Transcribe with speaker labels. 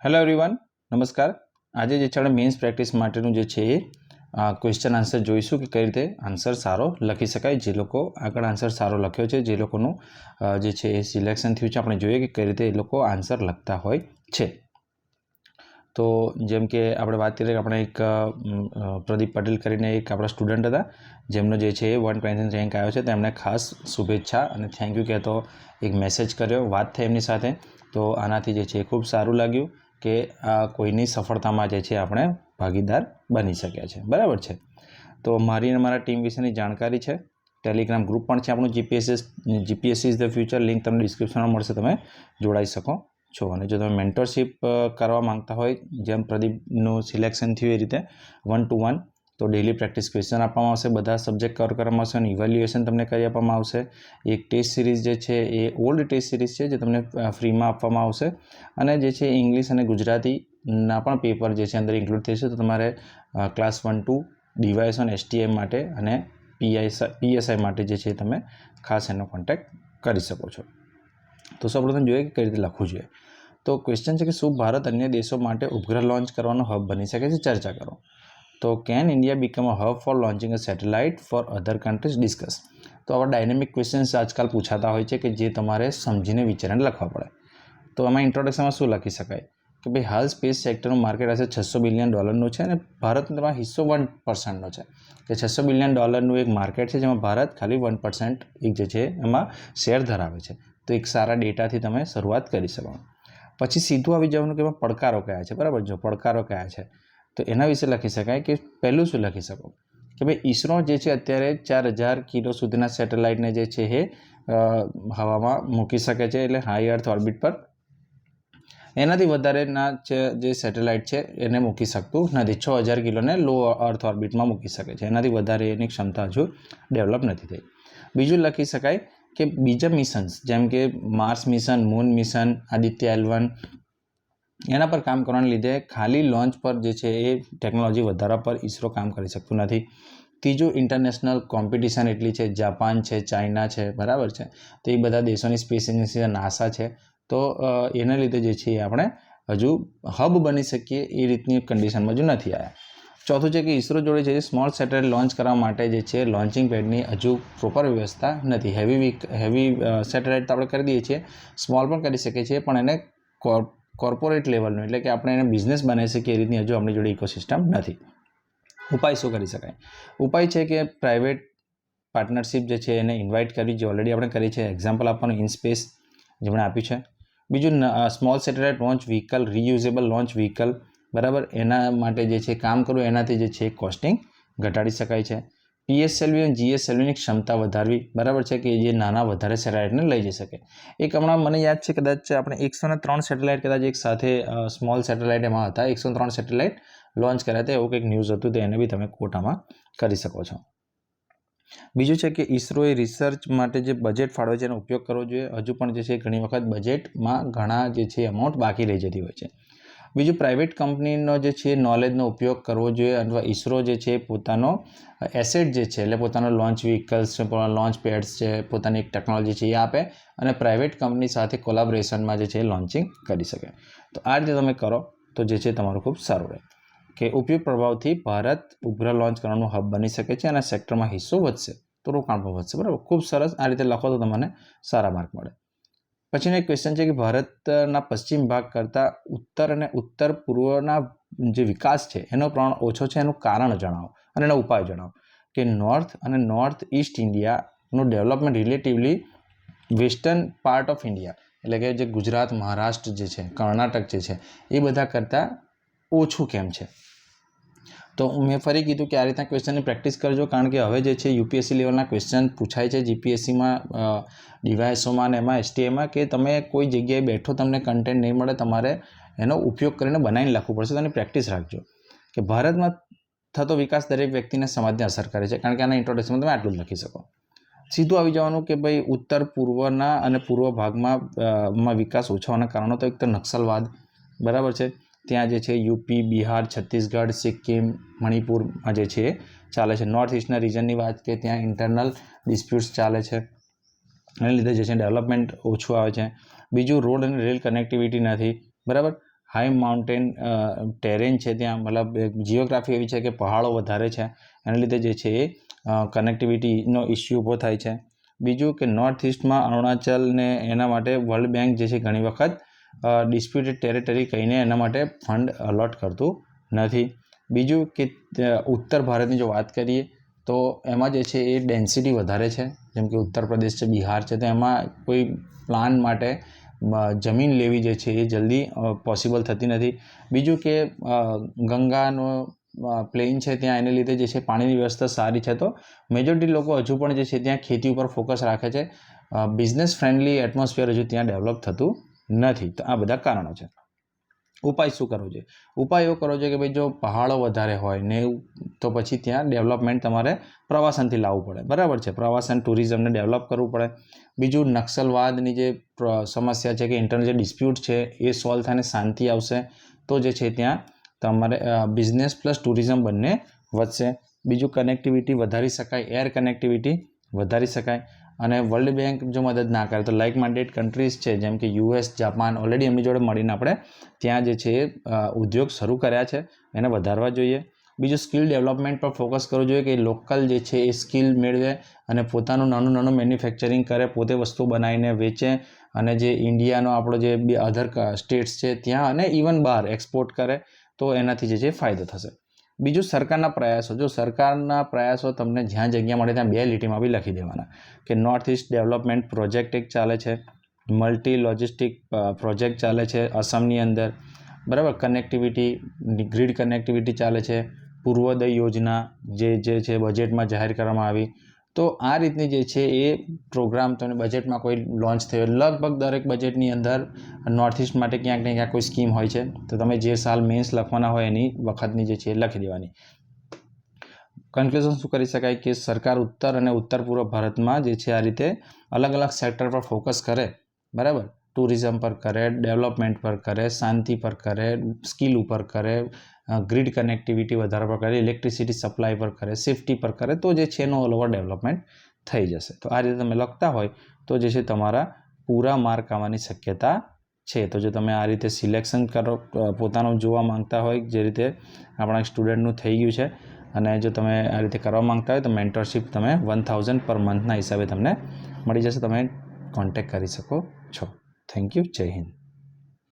Speaker 1: Hello everyone, નમસ્કાર। આજે જે છે આપણે મેઇન્સ પ્રેક્ટિસ માટેનું જે છે ક્વેશ્ચન આન્સર જોઈશું કે કઈ રીતે આન્સર સારો લખી શકાય। જે લોકો આગળ આન્સર સારો લખ્યો છે, જે લોકોનું જે છે એ સિલેક્શન થયું છે, આપણે જોઈએ કે કઈ રીતે એ લોકો આન્સર લખતા હોય છે। તો જેમ કે આપણે વાત કરીએ કે આપણે એક પ્રદીપ પટેલ કરીને એક આપણા સ્ટુડન્ટ હતા, જેમનો જે છે 120 રેન્ક આવ્યો છે। તેમણે ખાસ શુભેચ્છા અને થેન્ક યુ કહેતો એક મેસેજ કર્યો, વાત થઈ એમની સાથે। તો આનાથી જે છે ખૂબ સારું લાગ્યું કે આ કોઈની સફળતામાં જે છે આપણે ભાગીદાર બની શક્યા છે, બરાબર છે। તો મારી અને મારા ટીમ વિશેની જાણકારી છે, ટેલિગ્રામ ગ્રુપ પણ છે આપણું GPSC is the future, link તમને ડિસ્ક્રિપ્શનમાં મળશે, તમે જોડાઈ શકો છો। અને જો તમે મેન્ટરશિપ કરવા માંગતા હોય, જેમ પ્રદીપનું સિલેક્શન થયું એ રીતે 1 to 1, તો ડેલી પ્રેક્ટિસ ક્વેશ્ચન આપવામાં આવશે, બધા સબ્જેક્ટ કવર કરવામાં આવશે અને ઇવેલ્યુએશન તમને કરી આપવામાં આવશે। એક ટેસ્ટ સિરીઝ જે છે એ ઓલ્ડ ટેસ્ટ સિરીઝ છે, જે તમને ફ્રીમાં આપવામાં આવશે। અને જે છે ઇંગ્લિશ અને ગુજરાતીના પણ પેપર જે છે અંદર ઇન્ક્લુડ થશે। તો તમારે ક્લાસ 1 to ડીવાયએસઓન એસટીએમ માટે અને પીએસઆઈ માટે જે છે તમે ખાસ એનો કોન્ટેક્ટ કરી શકો છો। તો સૌપ્રથમ જોઈએ કે કઈ રીતે લખવું જોઈએ। તો ક્વેશ્ચન છે કે શું ભારત અન્ય દેશો માટે ઉપગ્રહ લોન્ચ કરવાનો હબ બની શકે છે? ચર્ચા કરો। તો can India become a hub for launching a satellite for other countries? Discuss. તો આવા ડાયનેમિક ક્વેશ્ચન્સ આજકાલ પૂછાતા હોય છે કે જે તમારે સમજીને વિચારીને લખવા પડે। તો આમાં ઇન્ટ્રોડક્શનમાં શું લખી શકાય કે ભાઈ હાલ સ્પેસ સેક્ટરનું માર્કેટ હશે $600 બિલિયન છે અને ભારતનો હિસ્સો 1%નો છે, કે $600 બિલિયન એક માર્કેટ છે, જેમાં ભારત ખાલી 1% એક જે છે એમાં શેર ધરાવે છે। તો એક સારા ડેટાથી તમે શરૂઆત કરી શકો। પછી સીધું આવી જવાનું કે એમાં પડકારો કયા છે, બરાબર। જો પડકારો કયા છે તો એના વિશે લખી શકાય કે પહેલું શું લખી શકો કે ભાઈ ઈસરો જે છે અત્યારે 4000 કિલો સુધીના સેટેલાઇટને જે છે એ હવામાં મૂકી શકે છે, એટલે હાઈ અર્થ ઓર્બિટ પર। એનાથી વધારેના જે સેટેલાઇટ છે એને મૂકી શકતું નથી। 6000 કિલોને લો અર્થ ઓર્બિટમાં મૂકી શકે છે, એનાથી વધારે એની ક્ષમતા હજુ ડેવલપ નથી થઈ। બીજું લખી શકાય કે બીજા મિશન્સ જેમ કે Mars mission, moon mission, Aditya L1, એના પર કામ કરવાને લીધે ખાલી લોન્ચ પર જે છે એ ટેકનોલોજી વધારવા પર ઈસરો કામ કરી શકતું નથી। ત્રીજું ઇન્ટરનેશનલ કોમ્પિટિશન એટલી છે, જાપાન છે, ચાઇના છે, બરાબર છે। તો એ બધા દેશોની સ્પેસ એજન્સી નાસા છે, તો એના લીધે જે છે એ આપણે હજુ હબ બની શકીએ એ રીતની કન્ડિશનમાં હજુ નથી આવ્યા। ચોથું છે કે ઈસરો જોડે છે સ્મોલ સેટેલાઇટ લોન્ચ કરવા માટે જે છે લોન્ચિંગ પેડની હજુ પ્રોપર વ્યવસ્થા નથી। હેવી સેટેલાઇટ તો આપણે કરી દઈએ છીએ, સ્મોલ પણ કરી શકીએ છીએ, પણ એને કોર્પોરેટ લેવલનું એટલે કે આપણે એને બિઝનેસ બનાવી શકીએ એ રીતની હજુ આપણી જોડે ઇકોસિસ્ટમ નથી। ઉપાય શું કરી શકાય? ઉપાય છે કે પ્રાઇવેટ પાર્ટનરશિપ જે છે એને ઇન્વાઇટ કરવી, જે ઓલરેડી આપણે કરી છે, એક્ઝામ્પલ આપવાનું ઇનસ્પેસ જેમણે આપ્યું છે। બીજું small satellite launch vehicle, reusable launch vehicle, બરાબર, એના માટે જે છે કામ કરવું, એનાથી જે છે કોસ્ટિંગ ઘટાડી શકાય છે। પીએસએલવી અને જીએસએલવીની ક્ષમતા વધારવી, બરાબર છે, કે જે નાના વધારે સેટેલાઇટને લઈ જઈ શકે। એક હમણાં મને યાદ છે કદાચ આપણે 103 સેટેલાઇટ કદાચ એક સાથે સ્મોલ સેટેલાઇટ એમાં હતા, 103 સેટેલાઇટ લોન્ચ કર્યા હતા, એવું કંઈક ન્યૂઝ હતું, તો એને બી તમે કોટામાં કરી શકો છો। બીજું છે કે ઈસરોએ રિસર્ચ માટે જે બજેટ ફાળવે છે એનો ઉપયોગ કરવો જોઈએ। હજુ પણ જે છે ઘણી વખત બજેટમાં ઘણા જે છે અમાઉન્ટ બાકી રહી જતી હોય છે। બીજું પ્રાઇવેટ કંપનીનો જે છે નોલેજનો ઉપયોગ કરવો જોઈએ, અથવા ઈસરો જે છે પોતાનો એસેટ જે છે એટલે પોતાનો લોન્ચ વ્હીકલ્સ છે, લોન્ચ પેડ્સ છે, પોતાની એક ટેકનોલોજી છે એ આપે અને પ્રાઇવેટ કંપની સાથે કોલાબોરેશનમાં જે છે લોન્ચિંગ કરી શકે। તો આ રીતે તમે કરો તો જે છે તમારું ખૂબ સારું રહે કે ઉપયોગ પ્રભાવથી ભારત ઉપગ્રહ લોન્ચ કરવાનું હબ બની શકે છે અને સેક્ટરમાં હિસ્સો વધશે તો રોકાણ પણ વધશે, બરાબર। ખૂબ સરસ, આ રીતે લખો તો તમને સારા માર્ક મળે। પછીનો એક ક્વેશ્ચન છે કે ભારતના પશ્ચિમ ભાગ કરતાં ઉત્તર અને ઉત્તર પૂર્વના જે વિકાસ છે એનો પ્રમાણ ઓછો છે, એનું કારણ જણાવો અને એનો ઉપાય જણાવો। કે નોર્થ અને નોર્થ ઇસ્ટ ઇન્ડિયાનું development relatively western part of India એટલે કે જે ગુજરાત, મહારાષ્ટ્ર જે છે, કર્ણાટક જે છે, એ બધા કરતાં ઓછું કેમ છે? તો મેં ફરી કીધું કે આ રીતના ક્વેશ્ચનની પ્રેક્ટિસ કરજો, કારણ કે હવે જે છે યુપીએસસી લેવલના ક્વેશ્ચન પૂછાય છે જીપીએસસીમાં, ડીવાયએસઓમાં અને એમાં એસટીએમાં, કે તમે કોઈ જગ્યાએ બેઠો તમને કન્ટેન્ટ નહીં મળે, તમારે એનો ઉપયોગ કરીને બનાવીને લખવું પડશે। તો એની પ્રેક્ટિસ રાખજો કે ભારતમાં થતો વિકાસ દરેક વ્યક્તિને સમાજને અસર કરે છે, કારણ કે આના ઇન્ટ્રોડક્શનમાં તમે આટલું જ લખી શકો। સીધું આવી જવાનું કે ભાઈ ઉત્તર પૂર્વના અને પૂર્વ ભાગમાં વિકાસ ઓછો હોવાના કારણો તો એક તો નક્સલવાદ, બરાબર છે, ત્યાં જે છે યુપી, બિહાર, છત્તીસગઢ, સિક્કિમ, મણિપુરમાં જે છે ચાલે છે। નોર્થ ઇસ્ટના રિજનની વાત કે ત્યાં ઇન્ટરનલ ડિસ્પ્યુટ્સ ચાલે છે, એને લીધે જે છે ડેવલપમેન્ટ ઓછું આવે છે। બીજું રોડ અને રેલ કનેક્ટિવિટી નથી, બરાબર। હાઈ માઉન્ટેન ટેરેન છે, ત્યાં મતલબ જિયોગ્રાફી એવી છે કે પહાડો વધારે છે, એના લીધે જે છે એ કનેક્ટિવિટીનો ઇસ્યુ ઊભો થાય છે. બીજું કે નોર્થ ઇસ્ટમાં અરુણાચલ ને એના માટે વર્લ્ડ બેંક જે છે ઘણી વખત ડિસ્પ્યુટેડ ટેરેટરી કહીને એના માટે ફંડ અલોટ કરતું નથી. બીજું કે ઉત્તર ભારતની જો વાત કરીએ તો એમાં જે છે એ ડેન્સિટી વધારે છે, જેમ કે ઉત્તર પ્રદેશ છે, બિહાર છે, તો એમાં કોઈ પ્લાન માટે જમીન લેવી જે છે એ જલ્દી પોસિબલ થતી નથી. બીજું કે ગંગાનો પ્લેન છે ત્યાં, એને લીધે જે છે પાણીની વ્યવસ્થા સારી છે, તો મેજોરિટી લોકો હજુ પણ જે છે ત્યાં ખેતી ઉપર ફોકસ રાખે છે. બિઝનેસ ફ્રેન્ડલી એટમોસ્ફિયર હજુ ત્યાં ડેવલપ થતું નથી. તો આ બધા કારણો છે. ઉપાય શું કરવો જોઈએ? ઉપાય એવો કરવો જોઈએ કે ભાઈ જો પહાડો વધારે હોય ને તો પછી ત્યાં ડેવલપમેન્ટ તમારે પ્રવાસનથી લાવવું પડે, બરાબર છે. પ્રવાસન ટુરિઝમને ડેવલપ કરવું પડે. બીજું નક્સલવાદની જે સમસ્યા છે કે ઇન્ટરનલ જે ડિસ્પ્યુટ છે એ સોલ્વ થાય, શાંતિ આવશે તો જે છે ત્યાં તમારે બિઝનેસ પ્લસ ટુરિઝમ બંને વધશે. બીજું કનેક્ટિવિટી વધારી શકાય, એર કનેક્ટિવિટી વધારી શકાય. અને વર્લ્ડ બેંક જો મદદ ના કરે તો લાઇક માઇન્ડેડ કન્ટ્રીઝ છે જેમ કે US, જાપાન, ઓલરેડી એમની જોડે મળીને આપણે ત્યાં જે છે ઉદ્યોગ શરૂ કર્યા છે, એને વધારવા જોઈએ. બીજું સ્કિલ ડેવલપમેન્ટ પર ફોકસ કરવું જોઈએ કે લોકલ જે છે એ સ્કિલ મેળવે અને પોતાનું નાનું મેન્યુફેક્ચરિંગ કરે, પોતે વસ્તુ બનાવીને વેચે અને જે ઇન્ડિયાનો આપણો જે અધર સ્ટેટ્સ છે ત્યાં અને ઇવન બહાર એક્સપોર્ટ કરે, તો એનાથી જે છે ફાયદો થશે. બીજું સરકારના પ્રયાસો, જો સરકારના પ્રયાસો તમને જ્યાં જગ્યા મળે ત્યાં 2 લીટીમાં બી લખી દેવાના કે નોર્થ ઇસ્ટ ડેવલપમેન્ટ પ્રોજેક્ટ એક ચાલે છે, મલ્ટી લોજિસ્ટિક પ્રોજેક્ટ ચાલે છે અસમની અંદર, બરાબર. કનેક્ટિવિટી, ગ્રીડ કનેક્ટિવિટી ચાલે છે, પૂર્વોદય યોજના જે છે બજેટમાં જાહેર કરવામાં આવી. તો આ રીતની જે છે એ પ્રોગ્રામ તમને બજેટમાં કોઈ લોન્ચ થયો, લગભગ દરેક બજેટની અંદર નોર્થ ઇસ્ટ માટે ક્યાંક ને ક્યાંક કોઈ સ્કીમ હોય છે, તો તમે જે સાલ મેન્સ લખવાના હોય એની વખતની જે છે એ લખી દેવાની. કન્ક્લુઝન શું કરી શકાય કે સરકાર ઉત્તર અને ઉત્તર પૂર્વ ભારતમાં જે છે આ રીતે અલગ અલગ સેક્ટર પર ફોકસ કરે, બરાબર. ટુરિઝમ પર કરે, ડેવલપમેન્ટ પર કરે, શાંતિ પર કરે, સ્કિલ ઉપર કરે, ગ્રીડ કનેક્ટિવિટી વધારવા પર કરે, ઇલેક્ટ્રિસિટી સપ્લાય પર કરે, સેફ્ટી પર કરે, તો જે છે એનું ઓલ ઓવર ડેવલપમેન્ટ થઈ જશે. તો આ રીતે તમે લખતા હોય તો જે છે તમારા પૂરા માર્ક આવવાની શક્યતા છે. તો જો તમે આ રીતે સિલેક્શન કરો, પોતાનું જોવા માંગતા હોય જે રીતે આપણા સ્ટુડન્ટનું થઈ ગયું છે, અને જો તમે આ રીતે કરવા માંગતા હોય તો મેન્ટરશિપ તમે 1000 પર મંથના હિસાબે તમને મળી જશે. તમે કોન્ટેક્ટ કરી શકો છો. Thank you. જય હિન્દ.